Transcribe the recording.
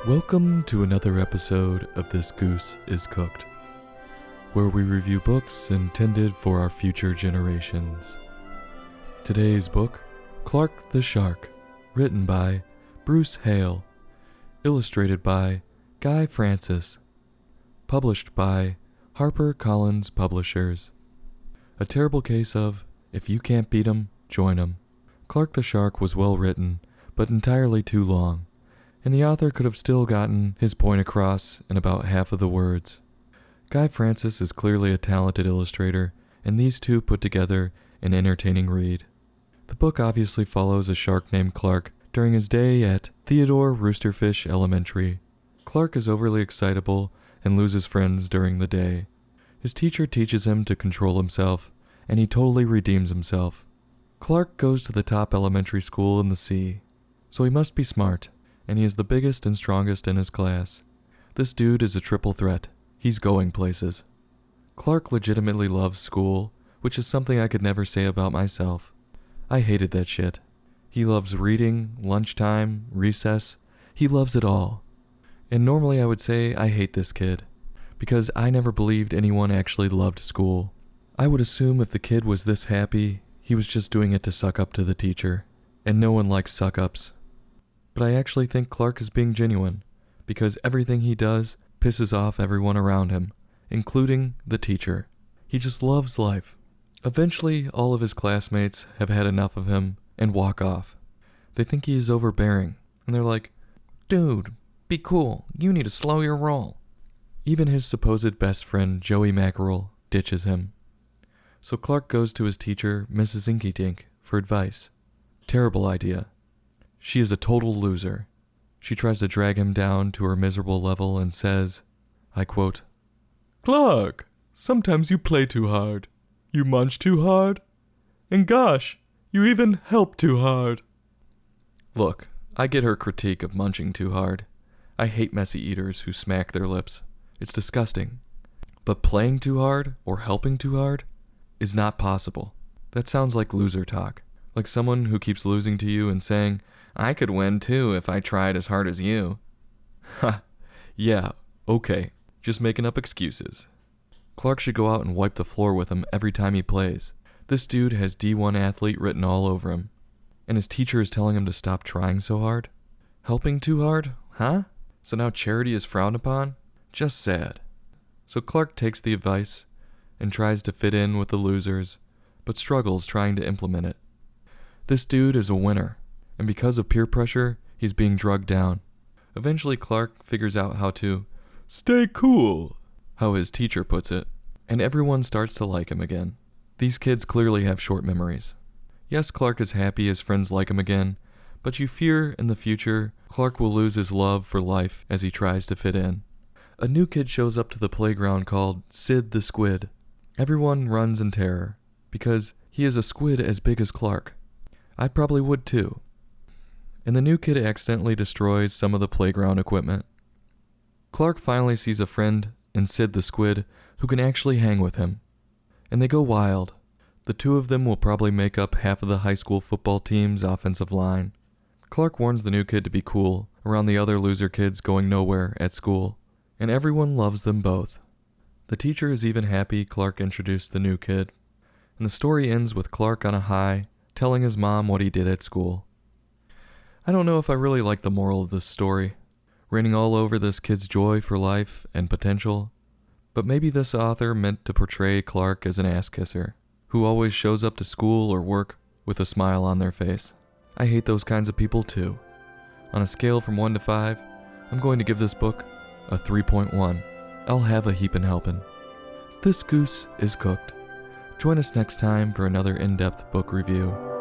Welcome to another episode of This Goose is Cooked, where we review books intended for our future generations. Today's book, Clark the Shark, written by Bruce Hale, illustrated by Guy Francis, published by HarperCollins Publishers. A terrible case of, if you can't beat 'em, join 'em. Clark the Shark was well written, but entirely too long, and the author could have still gotten his point across in about half of the words. Guy Francis is clearly a talented illustrator, and these two put together an entertaining read. The book obviously follows a shark named Clark during his day at Theodore Roosterfish Elementary. Clark is overly excitable and loses friends during the day. His teacher teaches him to control himself, and he totally redeems himself. Clark goes to the top elementary school in the sea, so he must be smart, and he is the biggest and strongest in his class. This dude is a triple threat. He's going places. Clark legitimately loves school, which is something I could never say about myself. I hated that shit. He loves reading, lunchtime, recess. He loves it all. And normally I would say I hate this kid, because I never believed anyone actually loved school. I would assume if the kid was this happy, he was just doing it to suck up to the teacher, and no one likes suck-ups. But I actually think Clark is being genuine, because everything he does pisses off everyone around him, including the teacher. He just loves life. Eventually, all of his classmates have had enough of him and walk off. They think he is overbearing, and they're like, "Dude, be cool, you need to slow your roll." Even his supposed best friend, Joey Mackerel, ditches him. So Clark goes to his teacher, Mrs. Inky Dink, for advice. Terrible idea. She is a total loser. She tries to drag him down to her miserable level and says, I quote, "Clark, sometimes you play too hard. You munch too hard. And gosh, you even help too hard." Look, I get her critique of munching too hard. I hate messy eaters who smack their lips. It's disgusting. But playing too hard or helping too hard is not possible. That sounds like loser talk. Like someone who keeps losing to you and saying, "I could win too if I tried as hard as you." Ha, yeah, okay, just making up excuses. Clark should go out and wipe the floor with him every time he plays. This dude has D1 athlete written all over him, and his teacher is telling him to stop trying so hard? Helping too hard? Huh? So now charity is frowned upon? Just sad. So Clark takes the advice and tries to fit in with the losers, but struggles trying to implement it. This dude is a winner, and because of peer pressure, he's being drugged down. Eventually Clark figures out how to stay cool, how his teacher puts it, and everyone starts to like him again. These kids clearly have short memories. Yes, Clark is happy his friends like him again, but you fear in the future Clark will lose his love for life as he tries to fit in. A new kid shows up to the playground called Sid the Squid. Everyone runs in terror, because he is a squid as big as Clark. I probably would too. And the new kid accidentally destroys some of the playground equipment. Clark finally sees a friend in Sid the Squid who can actually hang with him, and they go wild. The two of them will probably make up half of the high school football team's offensive line. Clark warns the new kid to be cool around the other loser kids going nowhere at school, and everyone loves them both. The teacher is even happy Clark introduced the new kid, and the story ends with Clark on a high, telling his mom what he did at school. I don't know if I really like the moral of this story, raining all over this kid's joy for life and potential, but maybe this author meant to portray Clark as an ass-kisser, who always shows up to school or work with a smile on their face. I hate those kinds of people too. On a scale from 1 to 5, I'm going to give this book a 3.1. I'll have a heapin' helpin'. This Goose is Cooked. Join us next time for another in-depth book review.